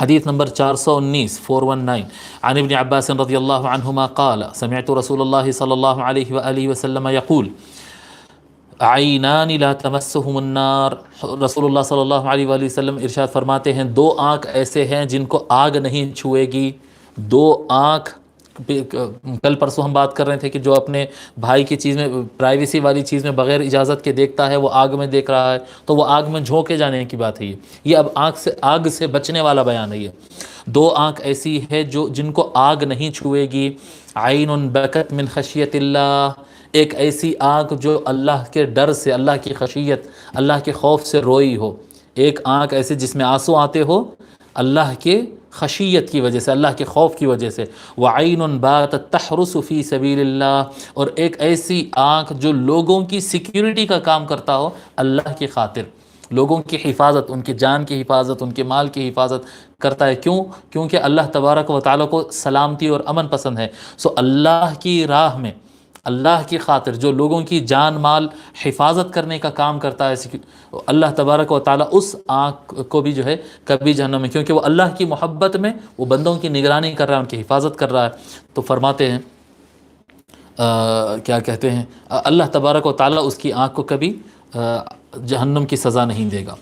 حدیث نمبر 419 419 عن ابن عباس رضی اللہ عنہما قال سمعت رسول اللہ صلی اللہ علیہ وآلہ وسلم یقول عینان لا تمسهم النار، رسول اللہ صلی اللہ علیہ وآلہ وسلم ارشاد فرماتے ہیں دو آنکھ ایسے ہیں جن کو آگ نہیں چھوئے گی. دو آنکھ، کل پرسوں ہم بات کر رہے تھے کہ جو اپنے بھائی کی چیز میں، پرائیویسی والی چیز میں بغیر اجازت کے دیکھتا ہے وہ آگ میں دیکھ رہا ہے تو وہ آگ میں جھونکے جانے کی بات ہے. یہ اب آگ سے بچنے والا بیان ہے. یہ دو آنکھ ایسی ہے جن کو آگ نہیں چھوئے گی. عین بکت من خشیت اللہ، ایک ایسی آنکھ جو اللہ کے ڈر سے، اللہ کی خشیت، اللہ کے خوف سے روئی ہو. ایک آنکھ ایسی جس میں آنسو آتے ہو اللہ کے خشیت کی وجہ سے، اللہ کے خوف کی وجہ سے. وعین باتت تحرس فی سبیل اللہ، اور ایک ایسی آنکھ جو لوگوں کی سیکیورٹی کا کام کرتا ہو اللہ کی خاطر، لوگوں کی حفاظت، ان کی جان کی حفاظت، ان کے مال کی حفاظت کرتا ہے. کیونکہ اللہ تبارک و تعالیٰ کو سلامتی اور امن پسند ہے. سو اللہ کی راہ میں، اللہ کی خاطر جو لوگوں کی جان مال حفاظت کرنے کا کام کرتا ہے، اللہ تبارک و تعالیٰ اس آنکھ کو بھی جو ہے کبھی جہنم میں، کیونکہ وہ اللہ کی محبت میں وہ بندوں کی نگرانی کر رہا ہے، ان کی حفاظت کر رہا ہے. تو فرماتے ہیں کیا کہتے ہیں، اللہ تبارک و تعالیٰ اس کی آنکھ کو کبھی جہنم کی سزا نہیں دے گا.